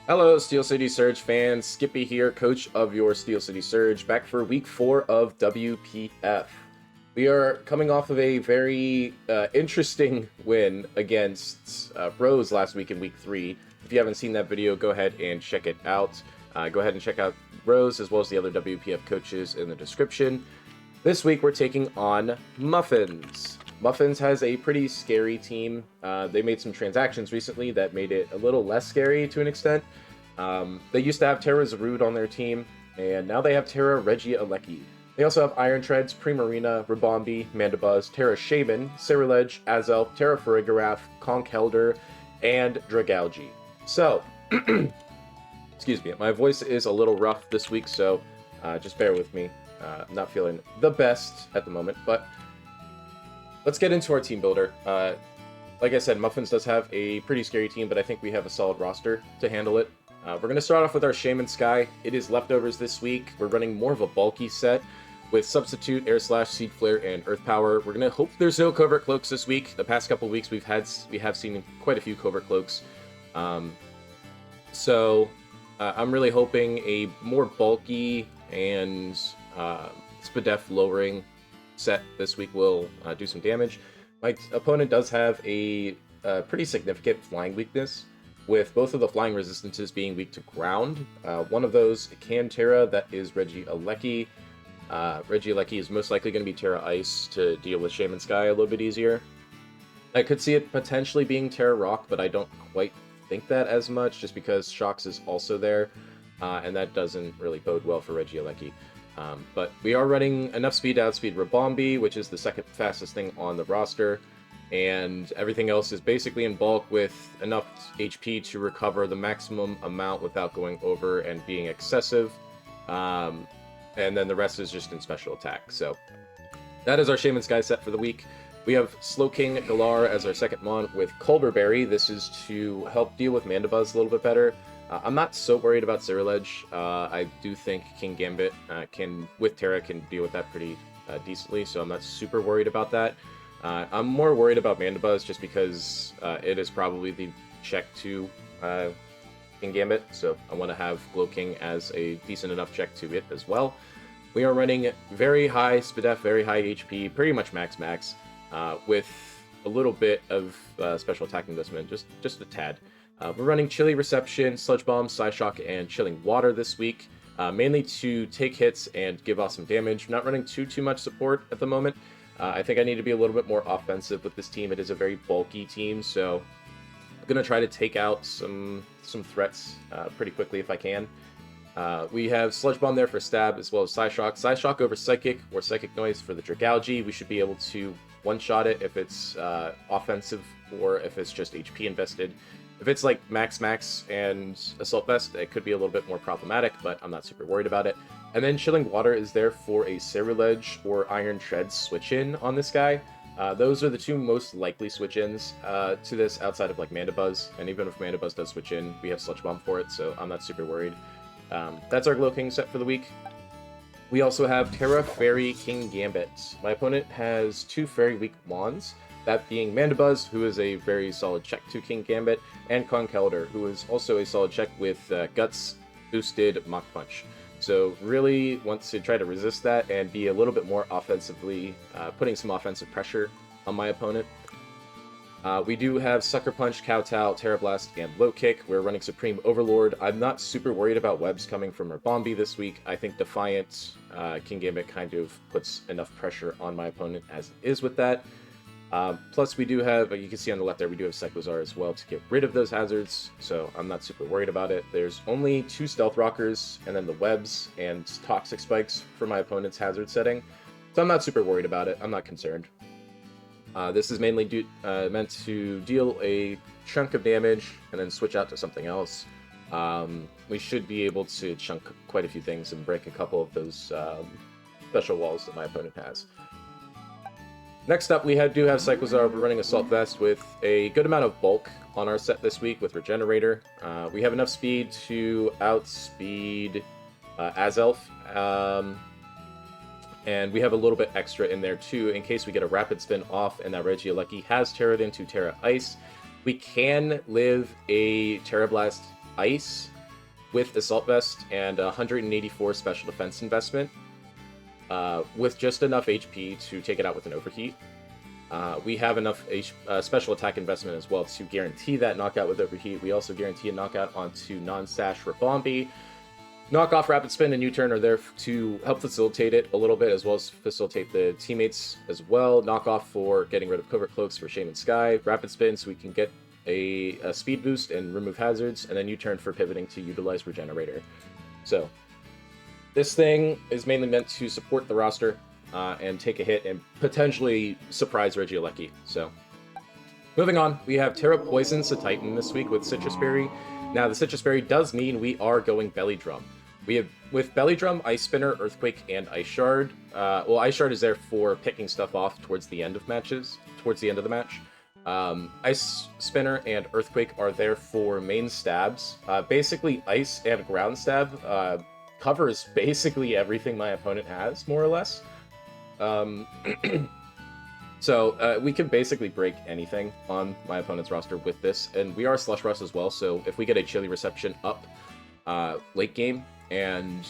Hello, Steel City Surge fans. Skippy here, coach of your Steel City Surge, back for week 4 of WPF. We are coming off of a very interesting win against Rose last week in week 3. If you haven't seen that video, go ahead and check it out. Go ahead and check out Rose as well as the other WPF coaches in the description. This week we're taking on Muffins. Muffins has a pretty scary team. They made some transactions recently that made it a little less scary to an extent. They used to have Terra Zarude on their team, and now they have Terra Regia-Alecki. They also have Iron Treads, Primarina, Rabombi, Mandibuzz, Terra Shaymin, Cyrilege, Azelf, Terra Farigarath, Conkeldurr, and Dragalge. So, excuse me, my voice is a little rough this week, so just bear with me. I'm not feeling the best at the moment, but let's get into our team builder. Like I said, Muffins does have a pretty scary team, but I think we have a solid roster to handle it. We're going to start off with our Shaymin-Sky. It is leftovers this week. We're running more of a bulky set with Substitute, Air Slash, Seed Flare, and Earth Power. We're going to hope there's no Covert Cloaks this week. The past couple weeks we have seen quite a few Covert Cloaks. So I'm really hoping a more bulky and SPDEF lowering set this week will do some damage. My opponent does have a pretty significant flying weakness, with both of the flying resistances being weak to ground. One of those can Terra, that is Regia-Alecki. Regia-Alecki is most likely going to be Terra Ice to deal with Shaymin-Sky a little bit easier. I could see it potentially being Terra Rock, but I don't quite think that as much, just because Shocks is also there, and that doesn't really bode well for Regia-Alecki. But we are running enough speed to outspeed Rabombi, which is the second fastest thing on the roster, and everything else is basically in bulk with enough HP to recover the maximum amount without going over and being excessive, and then the rest is just in special attack. So that is our Shaymin-Sky set for the week. We have Slowking Galar as our second mon with Culberberry. This is to help deal with Mandibuzz a little bit better. I'm not so worried about Cyrilege. I do think King Gambit with Terra can deal with that pretty decently, so I'm not super worried about that. I'm more worried about Mandibuzz just because it is probably the check to King Gambit, so I want to have Glowking as a decent enough check to it as well. We are running very high SPDEF, very high HP, pretty much max, with a little bit of special attack investment, just a tad. We're running Chilly Reception, Sludge Bomb, Psyshock, and Chilling Water this week, mainly to take hits and give off some damage. Not running too much support at the moment. I think I need to be a little bit more offensive with this team. It is a very bulky team, so I'm going to try to take out some threats pretty quickly if I can. We have Sludge Bomb there for Stab, as well as Psyshock. Psyshock over Psychic, or Psychic Noise for the Dragalge. We should be able to one-shot it if it's offensive, or if it's just HP invested. If it's like max and Assault Vest, it could be a little bit more problematic, but I'm not super worried about it. And then Chilling Water is there for a Cyrilege or Iron Treads switch-in on this guy. Those are the two most likely switch-ins to this outside of like Mandibuzz, and even if Mandibuzz does switch in, we have Sludge Bomb for it, so I'm not super worried. That's our Glow King set for the week. We also have Terra Fairy King Gambit. My opponent has two Fairy weak Mons, that being Mandibuzz, who is a very solid check to King Gambit, and Conkeldurr, who is also a solid check with Guts boosted Mach Punch. So really wants to try to resist that and be a little bit more offensively, putting some offensive pressure on my opponent. We do have Sucker Punch, Kowtow, Terra Blast, and Low Kick. We're running Supreme Overlord. I'm not super worried about webs coming from Rabombi this week. I think Defiant King Gambit kind of puts enough pressure on my opponent as it is with that. Plus we do have, you can see on the left there, we do have Cyclozar as well to get rid of those hazards, so I'm not super worried about it. There's only 2 Stealth Rockers, and then the Webs and Toxic Spikes for my opponent's hazard setting, so I'm not super worried about it. I'm not concerned. This is mainly meant to deal a chunk of damage and then switch out to something else. We should be able to chunk quite a few things and break a couple of those special walls that my opponent has. Next up, we do have Cyclozar. We're running Assault Vest with a good amount of bulk on our set this week with Regenerator. We have enough speed to outspeed Azelf, and we have a little bit extra in there too in case we get a Rapid Spin off and that Regia-Alecki has Terra'd into Terra Ice. We can live a Terra Blast Ice with Assault Vest and 184 Special Defense investment, with just enough HP to take it out with an Overheat. We have enough special attack investment as well to guarantee that knockout with Overheat. We also guarantee a knockout onto non-Sash Rabombi. Knockoff, Rapid Spin, and U-Turn are there to help facilitate it a little bit, as well as facilitate the teammates as well. Knockoff for getting rid of Covert Cloaks for Shaymin-Sky. Rapid Spin so we can get a speed boost and remove hazards. And then U-Turn for pivoting to utilize Regenerator. So, this thing is mainly meant to support the roster and take a hit and potentially surprise Regieleki. So, moving on, we have Terra Poison Titan this week with Citrus Berry. Now, the Citrus Berry does mean we are going Belly Drum. We have, with Belly Drum, Ice Spinner, Earthquake, and Ice Shard. Well, Ice Shard is there for picking stuff off towards the end of matches, towards the end of the match. Ice Spinner and Earthquake are there for main stabs. Basically, Ice and Ground Stab covers basically everything my opponent has, more or less. So we can basically break anything on my opponent's roster with this, and we are Slush Rush as well, so if we get a Chilly Reception up late game, and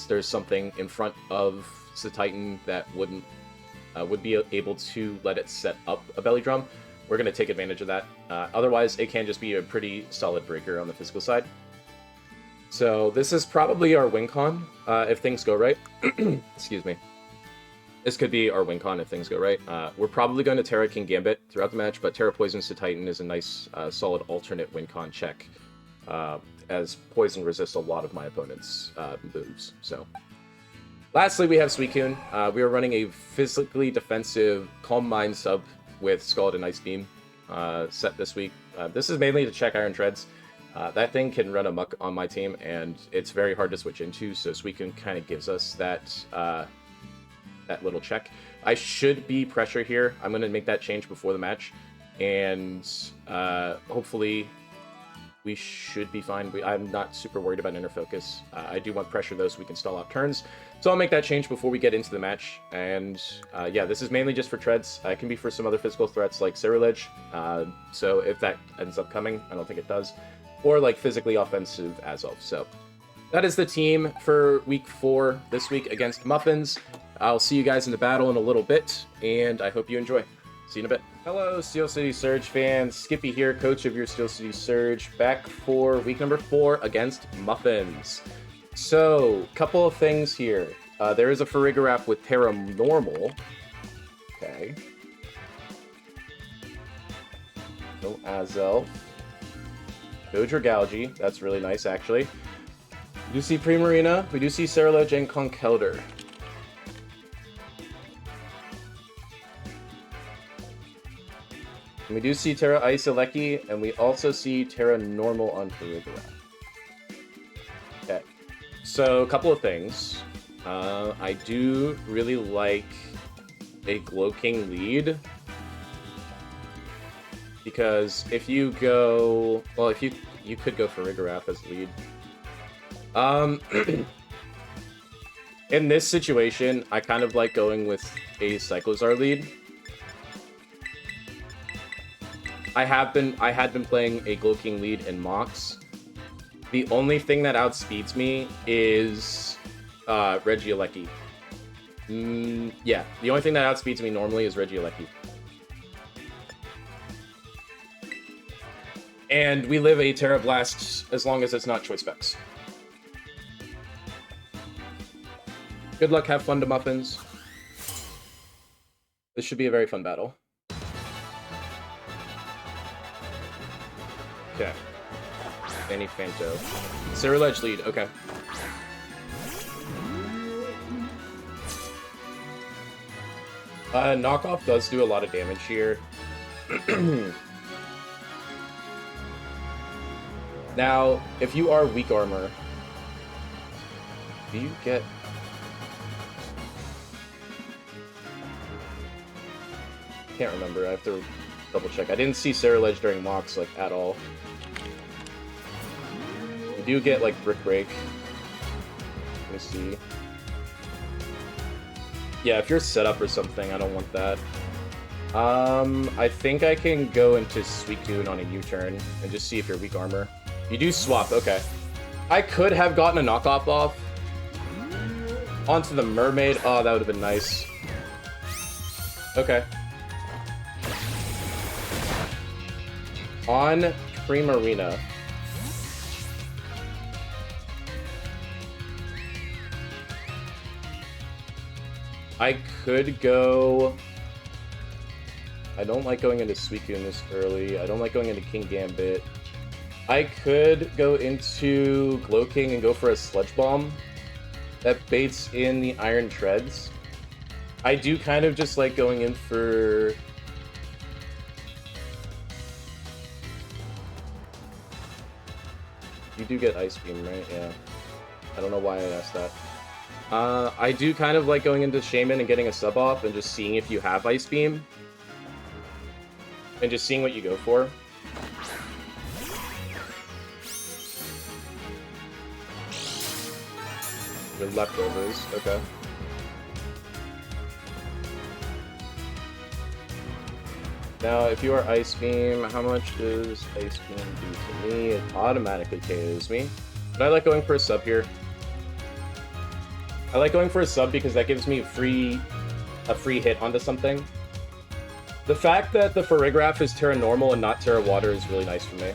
there's something in front of the Titan that would be able to let it set up a Belly Drum, we're going to take advantage of that. Otherwise, it can just be a pretty solid breaker on the physical side. So this is probably our win con, if things go right. Excuse me. This could be our win con if things go right. We're probably going to Terra King Gambit throughout the match, but Terra Poison Titan is a nice, solid alternate win con check, as Poison resists a lot of my opponent's moves. So, lastly, we have Suicune. We are running a physically defensive Calm Mind sub with Scald and Ice Beam set this week. This is mainly to check Iron Treads. That thing can run amok on my team, and it's very hard to switch into, so Suicune kind of gives us that little check. I should be pressure here. I'm going to make that change before the match, and hopefully we should be fine. I'm not super worried about inner focus. I do want pressure though, so we can stall out turns. So I'll make that change before we get into the match. And yeah, this is mainly just for treads. It can be for some other physical threats like Ceruledge. So if that ends up coming, I don't think it does. Or like physically offensive Azov. So that is the team for week 4 this week against Muffins. I'll see you guys in the battle in a little bit, and I hope you enjoy. See you in a bit. Hello, Steel City Surge fans. Skippy here, coach of your Steel City Surge, back for week number 4 against Muffins. So, couple of things here. There is a Farigiraf with Terra Normal. Okay. No Azelf. No Dragalge. That's really nice, actually. We do see Primarina. We do see Ceruledge and Conkeldurr. And we do see Terra Ice Aleki, and we also see Terra Normal on Farigiraf. Okay, so a couple of things. I do really like a Glow-King lead, because if you go... Well, if you could go Farigiraf as lead. In this situation, I kind of like going with a Cyclozar lead. I had been playing a Glow-King lead in Mox. The only thing that outspeeds me is Regieleki. Yeah, the only thing that outspeeds me normally is Regieleki. And we live a Terra Blast as long as it's not Choice Specs. Good luck, have fun to Muffins. This should be a very fun battle. Okay. Any Fanto. Ceruledge lead, okay. Knockoff does do a lot of damage here. Now, if you are weak armor, do you get... Can't remember, I have to double check. I didn't see Ceruledge during Mox, like, at all. You do get, like, Brick Break. Let me see. Yeah, if you're set up or something, I don't want that. I think I can go into Suicune on a U-turn and just see if you're weak armor. You do swap, okay. I could have gotten a knockoff off onto the mermaid. Oh, that would have been nice. Okay. On Primarina. I could go... I don't like going into Suicune this early. I don't like going into King Gambit. I could go into Glow King and go for a Sludge Bomb that baits in the Iron Treads. I do kind of just like going in for... You do get Ice Beam, right? Yeah. I don't know why I asked that. I do kind of like going into Shaymin and getting a sub off and just seeing if you have Ice Beam. And just seeing what you go for. Your leftovers, okay. Now, if you are Ice Beam, how much does Ice Beam do to me? It automatically KOs me. But I like going for a sub here. I like going for a sub because that gives me a free hit onto something. The fact that the Farigiraf is Terra Normal and not Terra Water is really nice for me.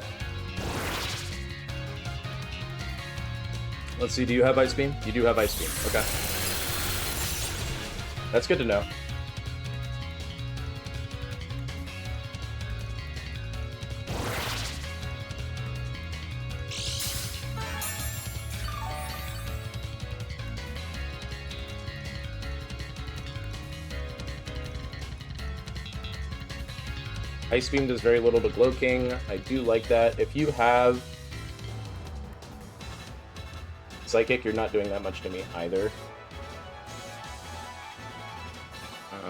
Let's see, do you have Ice Beam? You do have Ice Beam, okay. That's good to know. Ice Beam does very little to Glow King. I do like that. If you have Psychic, you're not doing that much to me either.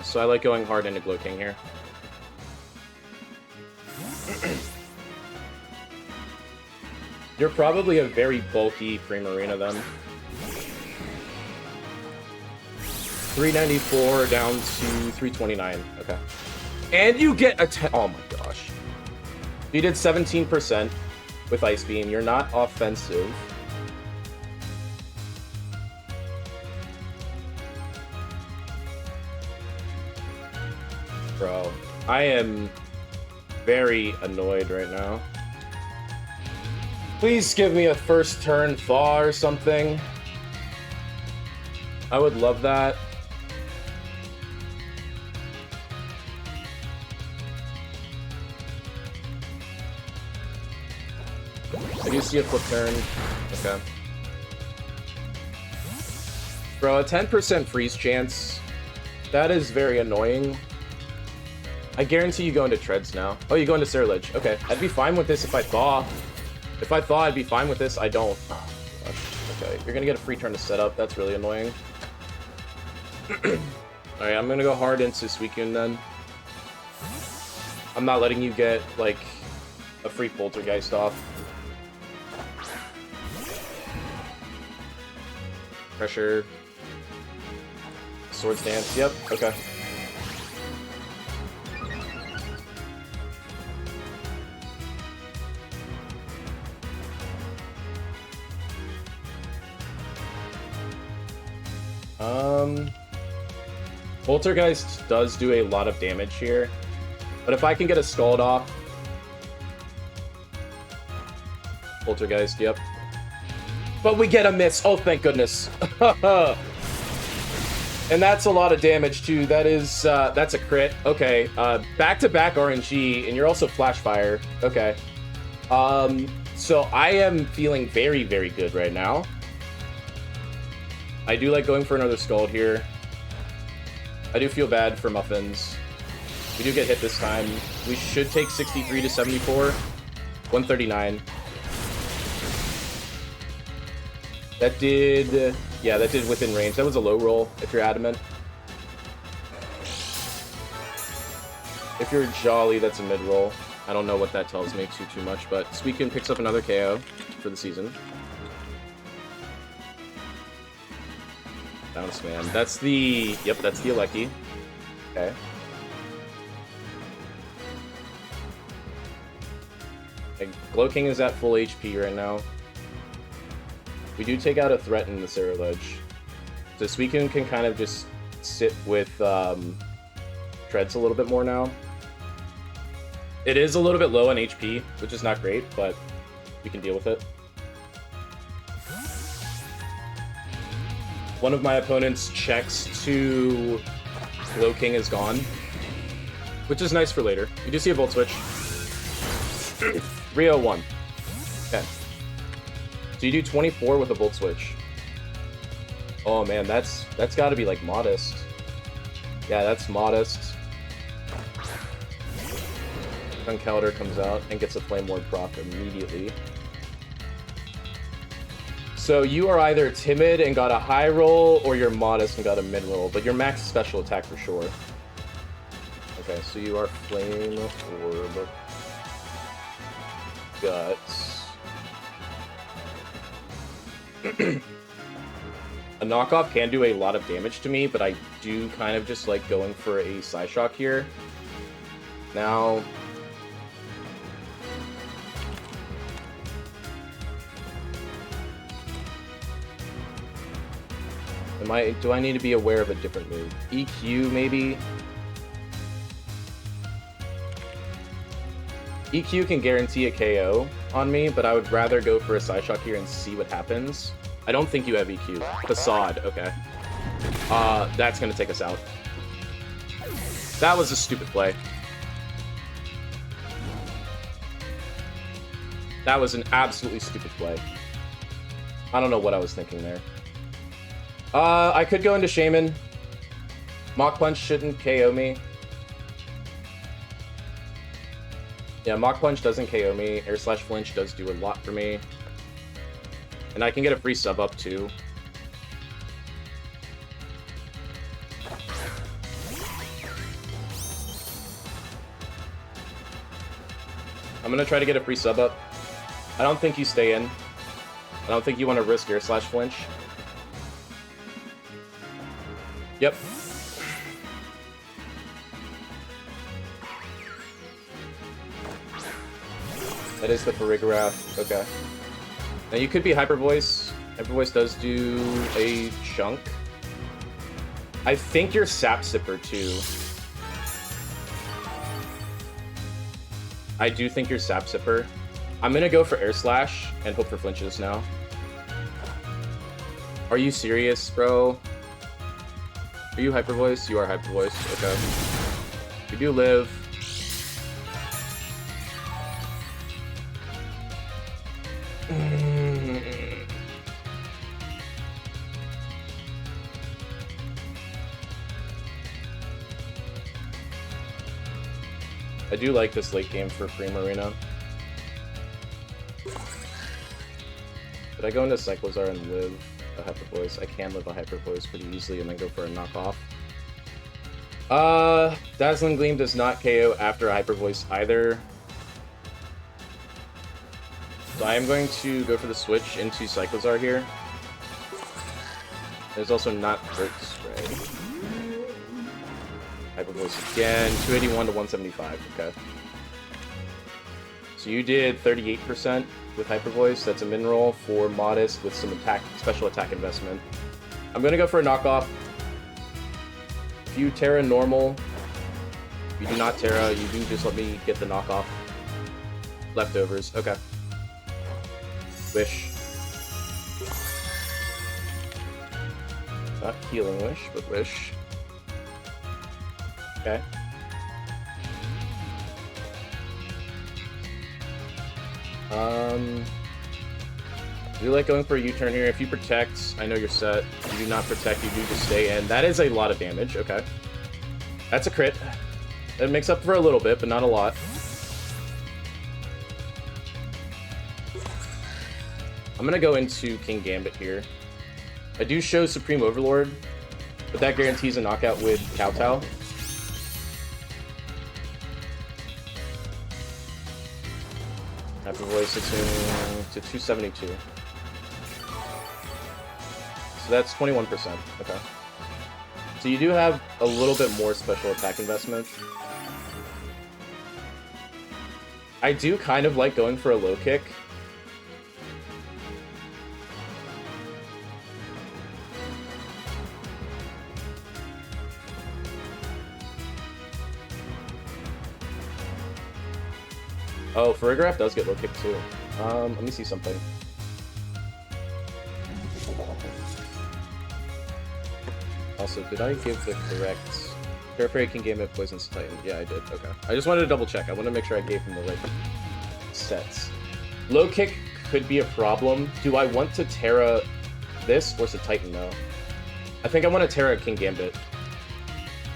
So I like going hard into Glow King here. You're probably a very bulky Primarina then. 394 down to 329. Okay. And you get a 10. Oh my gosh. You did 17% with Ice Beam. You're not offensive. Bro, I am very annoyed right now. Please give me a first turn thaw or something. I would love that. I do see a flip turn. Okay. Bro, a 10% freeze chance. That is very annoying. I guarantee you go into Treads now. Oh, you go into Cerulege. Okay. I'd be fine with this if I thaw. If I thaw, I'd be fine with this. I don't. Oh, gosh. Okay. You're gonna get a free turn to set up. That's really annoying. Alright, I'm gonna go hard into Suicune then. I'm not letting you get, like, a free Poltergeist off. Pressure. Swords Dance. Yep. Okay. Poltergeist does do a lot of damage here, but if I can get a Scald off... Poltergeist, yep. But we get a miss. Oh, thank goodness. And that's a lot of damage, too. That is, that's a crit. Okay, back-to-back RNG, and you're also Flash Fire. Okay. So I am feeling very, very good right now. I do like going for another Scald here. I do feel bad for Muffins. We do get hit this time. We should take 63 to 74. 139. That did... Yeah, that did within range. That was a low roll, if you're adamant. If you're jolly, that's a mid roll. I don't know what that tells me too much, but Suicune picks up another KO for the season. Bounce Man. That's the... Yep, that's the Alecki. Okay. Glow King is at full HP right now. We do take out a threat in the Zero Ledge. So Suicune can kind of just sit with Treads a little bit more now. It is a little bit low on HP, which is not great, but we can deal with it. One of my opponent's checks to Glow King is gone, which is nice for later. You do see a Volt Switch. 301. Okay. So you do 24 with a Volt Switch. Oh man, that's got to be like modest. Yeah, that's modest. Conkeldurr comes out and gets a Flame Ward proc immediately. So you are either timid and got a high roll, or you're modest and got a mid roll, but you're max special attack for sure. Okay, so you are Flame Orb. Guts. A knockoff can do a lot of damage to me, but I do kind of just like going for a Psyshock here. Now... do I need to be aware of a different move? EQ, maybe? EQ can guarantee a KO on me, but I would rather go for a Psyshock here and see what happens. I don't think you have EQ. Facade, okay. That's gonna take us out. That was a stupid play. That was an absolutely stupid play. I don't know what I was thinking there. I could go into Shaymin. Mach Punch shouldn't KO me. Yeah, Mach Punch doesn't KO me. Air Slash Flinch does do a lot for me. And I can get a free sub up too. I'm gonna try to get a free sub up. I don't think you stay in. I don't think you want to risk Air Slash Flinch. Yep. That is the Farigiraf. Okay. Now you could be Hyper Voice. Hyper Voice does do a chunk. I think you're Sap Sipper too. I do think you're Sap Sipper. I'm gonna go for Air Slash and hope for flinches now. Are you serious, bro? Are you Hyper Voice? You are Hyper Voice. Okay. You do live. I do like this late game for Primarina. Could I go into Cyclozar and live a Hyper Voice? I can live a Hyper Voice pretty easily and then go for a knockoff. Dazzling Gleam does not KO after a Hyper Voice either. So I am going to go for the switch into Cyclozar here. There's also not Hurt Spray. Hyper Voice again, 281 to 175, okay. So you did 38% with Hyper Voice. That's a min roll for modest with some attack, special attack investment. I'm gonna go for a knockoff. If you Terra normal, if you do not Terra, you do just let me get the knockoff. Leftovers, okay. Wish. Not Healing Wish, but Wish. Okay. I do like going for a U-turn here. If you protect, I know you're set. If you do not protect, you do just stay in. That is a lot of damage. Okay. That's a crit. That makes up for a little bit, but not a lot. I'm gonna go into King Gambit here. I do show Supreme Overlord, but that guarantees a knockout with Kowtow. Hyper Voice to 272. So that's 21%. Okay. So you do have a little bit more special attack investment. I do kind of like going for a low kick. Oh, Farigiraf does get low kick too. Let me see something. Also, did I give the correct... Terrapray can game at Poison's Titan. Yeah, I did. Okay. I just wanted to double check. I want to make sure I gave him the right sets. Low kick could be a problem. Do I want to Terra this or Titan though? I think I want to Terra King Gambit.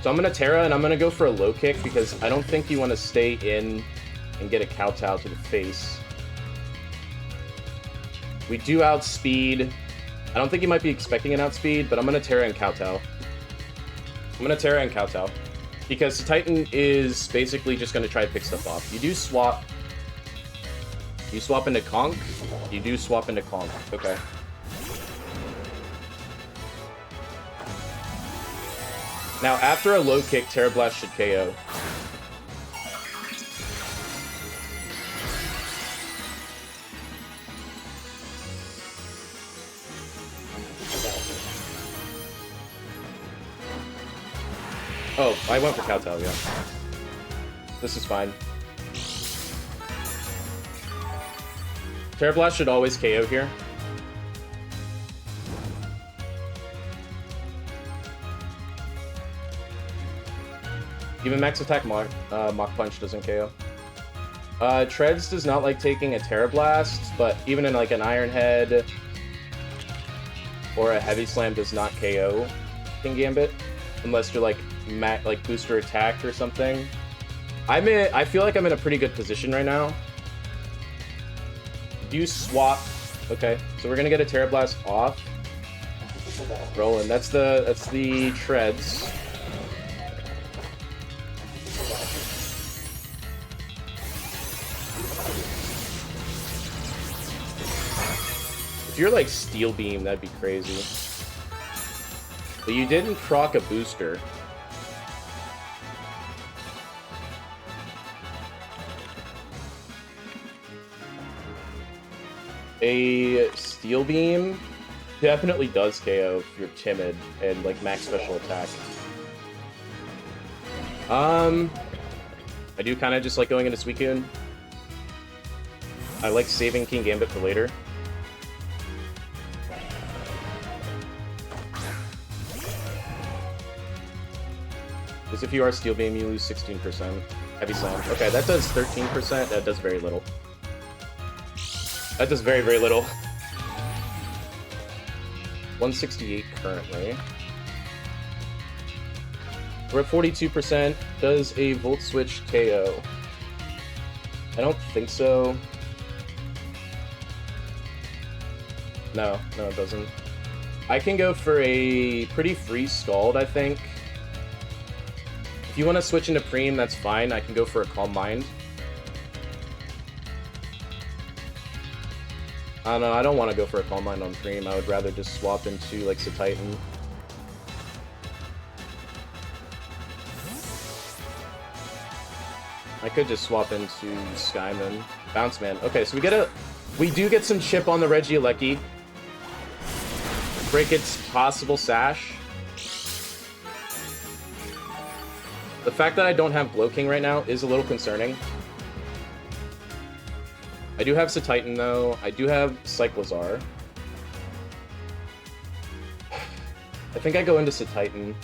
So I'm going to Terra and I'm going to go for a low kick because I don't think you want to stay in and get a Kowtow to the face. We do outspeed. I don't think you might be expecting an outspeed, but I'm going to Terra and Kowtow. I'm going to Terra and Kowtow. Because Titan is basically just going to try to pick stuff off. You do swap. You swap into Conk. You do swap into Conk. Okay. Now, after a low kick, Terra Blast should KO. Oh, I went for Kowtow, yeah. This is fine. Terra Blast should always KO here. Even Max Attack Mach Punch doesn't KO. Treads does not like taking a Terra Blast, but even in like an Iron Head or a Heavy Slam does not KO King Gambit. Unless you're like booster attack or something. I feel like I'm in a pretty good position right now. Do swap. Okay, so we're gonna get a Terra Blast off. Rolling. That's the Treads. If you're like Steel Beam, that'd be crazy. But you didn't proc a booster. A Steel Beam definitely does KO if you're timid and like max special attack. I do kind of just like going into Suicune. I like saving King Gambit for later. Because if you are Steel Beam, you lose 16%. Heavy Slam. Okay, that does 13%. That does very little. That does very, very little. 168 currently. We're at 42%. Does a Volt Switch KO? I don't think so. No, it doesn't. I can go for a pretty free Scald, I think. If you want to switch into Preem, that's fine. I can go for a Calm Mind. I don't know, I don't want to go for a Calm Mind on Preem. I would rather just swap into, like, Titan. I could just swap into Skymin. Bounce Man. Okay, so we do get some chip on the Regieleki. Break its possible Sash. The fact that I don't have Bloking right now is a little concerning. I do have Titan though. I do have Cyclozar. I think I go into Titan.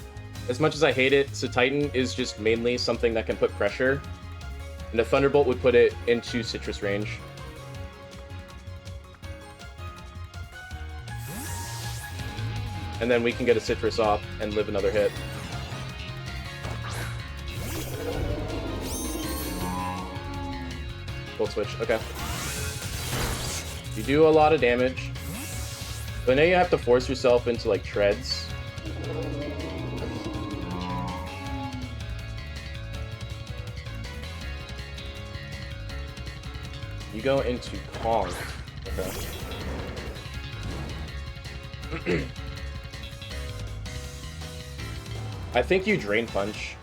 As much as I hate it, Titan is just mainly something that can put pressure. And a Thunderbolt would put it into Citrus range. And then we can get a Citrus off and live another hit. Volt Switch, okay. You do a lot of damage. But now you have to force yourself into, like, Treads. You go into Kong. Okay. I think you Drain Punch.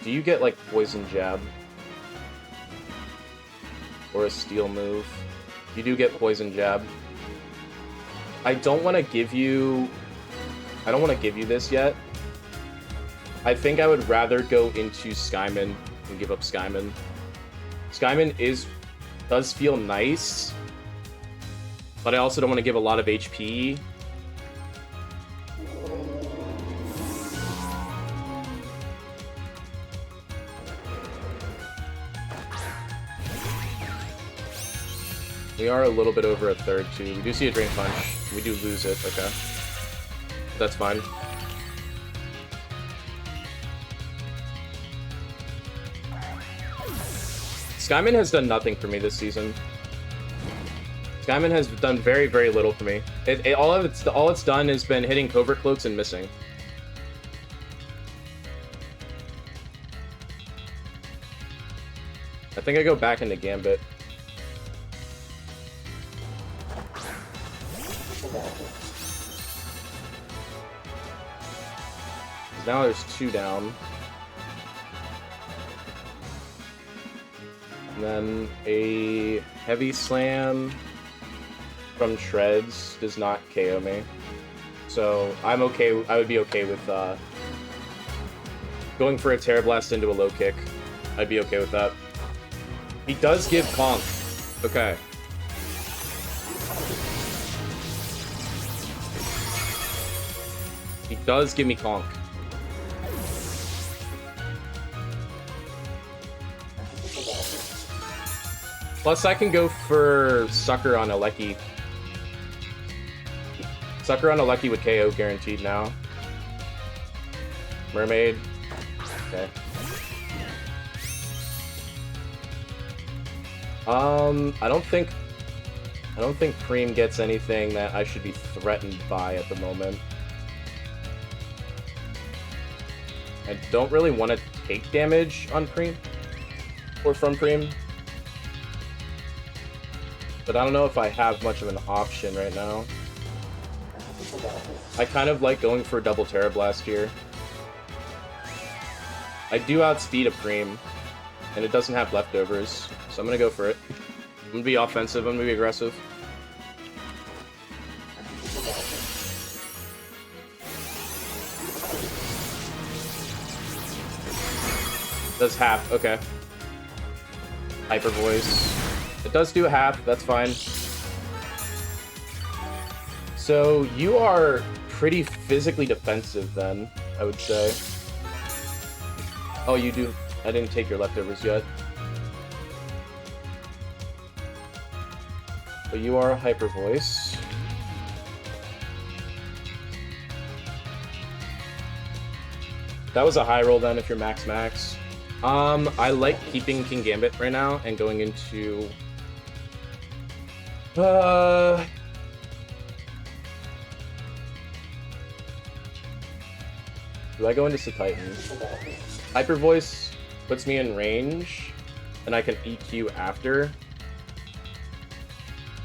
Do you get, like, Poison Jab? Or a Steel move? You do get Poison Jab. I don't want to give you I don't want to give you this yet. I think I would rather go into Skymin and give up Skymin. Skymin does feel nice, but I also don't want to give a lot of HP. We are a little bit over a third, too. We do see a Drain Punch. We do lose it. Okay. That's fine. Skymin has done nothing for me this season. Skymin has done very, very little for me. All it's done has been hitting Covert Cloaks and missing. I think I go back into Gambit. Now there's 2 down. And then a Heavy Slam from Shreds does not KO me. So I'm okay. I would be okay with going for a Terra Blast into a low kick. I'd be okay with that. He does give Conk. Okay. He does give me Conk. Plus, I can go for Sucker on Aleki. Sucker on Aleki with KO guaranteed now. Mermaid. Okay. I don't think Preem gets anything that I should be threatened by at the moment. I don't really want to take damage on Preem or from Preem. But I don't know if I have much of an option right now. I kind of like going for a double Terra Blast here. I do outspeed a Preem, and it doesn't have leftovers, so I'm gonna go for it. I'm gonna be offensive, I'm gonna be aggressive. Does half, okay. Hyper Voice. It does do half, that's fine. So you are pretty physically defensive then, I would say. Oh, you do. I didn't take your leftovers yet. But you are a Hyper Voice. That was a high roll then if you're max. I like keeping King Gambit right now and going into... Do I go into Titan? Hyper Voice puts me in range, and I can EQ after.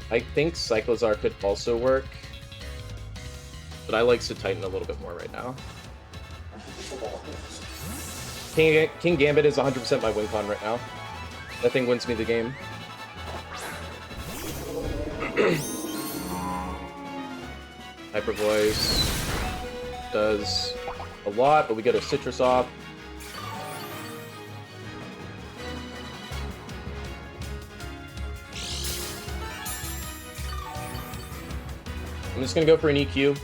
I think Cyclozar could also work, but I like Titan a little bit more right now. King Gambit is 100% my win con right now. That thing wins me the game. Hyper Voice does a lot, but we get a Citrus off. I'm just gonna go for an EQ.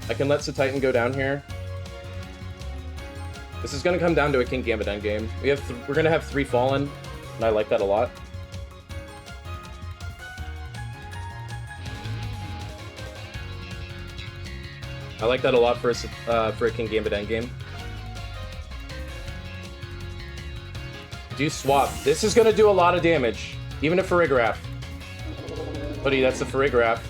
I can let Titan go down here. This is gonna come down to a King Gambit endgame. We're gonna have 3 Fallen, and I like that a lot. I like that a lot for a King Gambit endgame. Do swap. This is gonna do a lot of damage, even a Farigiraf. Buddy, that's the Farigiraf.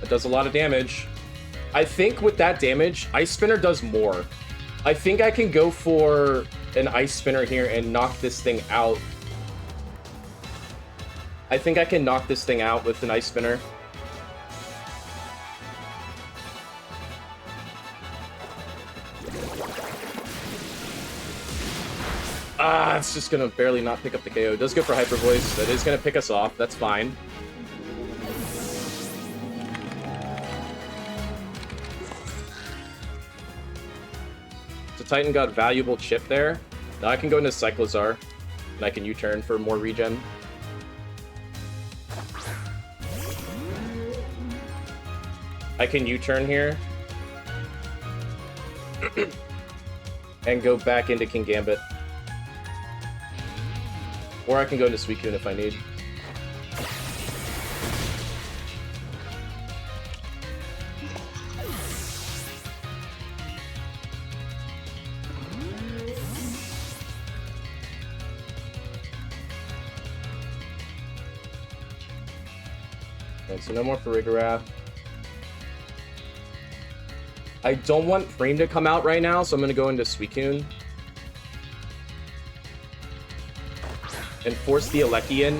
It does a lot of damage. I think with that damage, Ice Spinner does more. I think I can go for an Ice Spinner here and knock this thing out. I think I can knock this thing out with an Ice Spinner. Ah, it's just gonna barely not pick up the KO. It does go for Hyper Voice. That is gonna pick us off. That's fine. So Titan got valuable chip there. Now I can go into Cyclozar, and I can U-turn for more regen. I can U-turn here. And go back into King Gambit. Or I can go into Suicune if I need. Alright, so no more Farigiraf. I don't want Frame to come out right now, so I'm going to go into Suicune. And force the Alekian.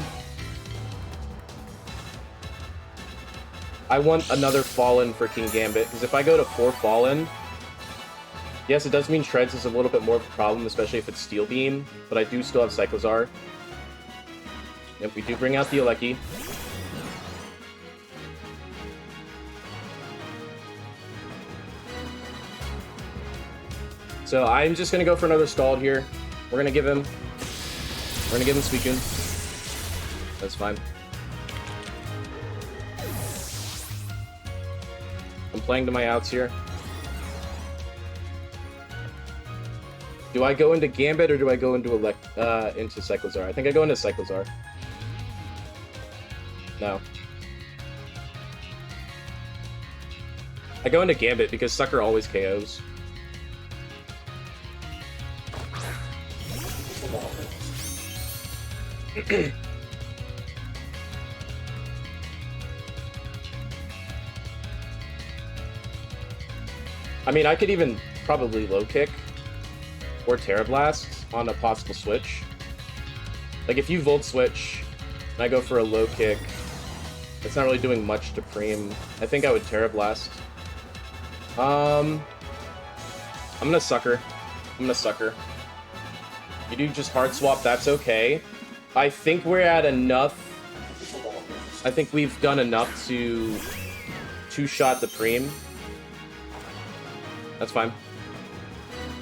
I want another Fallen for King Gambit, because if I go to 4 Fallen... Yes, it does mean Shreds is a little bit more of a problem, especially if it's Steel Beam, but I do still have Cyclozar. Yep, we do bring out the Aleki. So I'm just gonna go for another Scald here. We're gonna give him Suicune. That's fine. I'm playing to my outs here. Do I go into Gambit or do I go into Cyclozar? I think I go into Cyclozar. No. I go into Gambit because Sucker always KOs. I mean, I could even probably low kick or Terra Blast on a possible switch. Like if you Volt Switch and I go for a low kick, it's not really doing much to Preem. I think I would Terra Blast. I'm gonna Sucker. You do just hard swap, that's okay. I think we're at enough. I think we've done enough to two-shot the Preem. That's fine.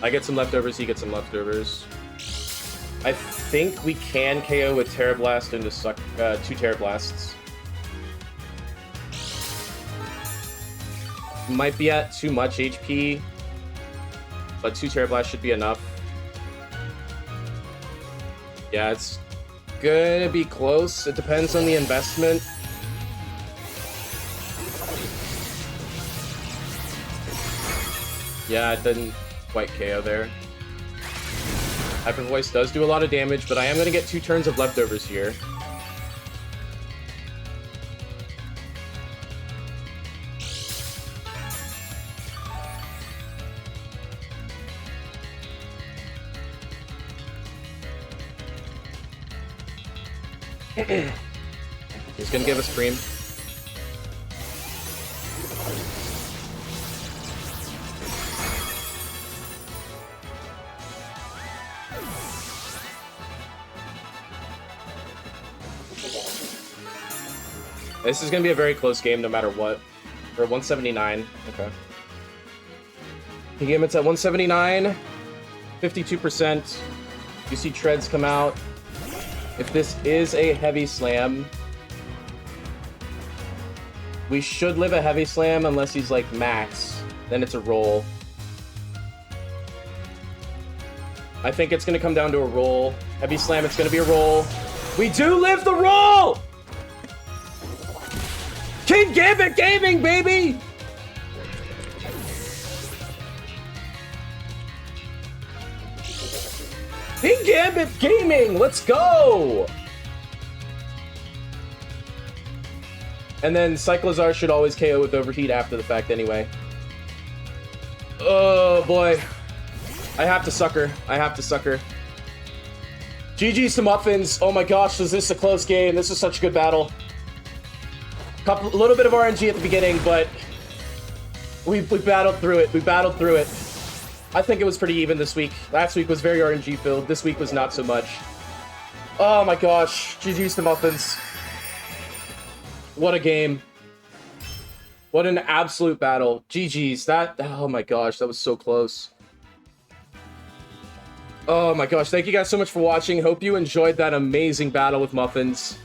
I get some leftovers, he gets some leftovers. I think we can KO with Terra Blast into 2 Terra Blasts. Might be at too much HP, but 2 Terra Blasts should be enough. Yeah, it's gonna be close. It depends on the investment. Yeah, it didn't quite KO there. Hyper Voice does do a lot of damage, but I am gonna get 2 turns of leftovers here. He's gonna give us Preem. This is gonna be a very close game no matter what. We're at 179. Okay. The game it's at 179. 52%. You see Treads come out. If this is a heavy slam, we should live a heavy slam unless he's like max. Then it's a roll. I think it's going to come down to a roll. Heavy slam, it's going to be a roll. We do live the roll! King Gambit Gaming, baby! King Gambit Gaming, let's go! And then Cyclozar should always KO with Overheat after the fact anyway. Oh boy. I have to Sucker. GG to Muffins. Oh my gosh, was this a close game? This was such a good battle. A little bit of RNG at the beginning, but we battled through it. I think it was pretty even this week. Last week was very RNG filled. This week was not so much. Oh my gosh. GG's to Muffins. What a game. What an absolute battle. GG's. Oh my gosh, that was so close. Oh my gosh, thank you guys so much for watching. Hope you enjoyed that amazing battle with Muffins.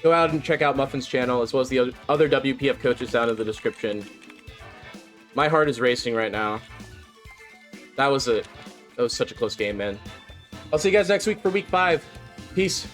Go out and check out Muffin's channel, as well as the other WPF coaches down in the description. My heart is racing right now. That was such a close game, man. I'll see you guys next week for week 5. Peace.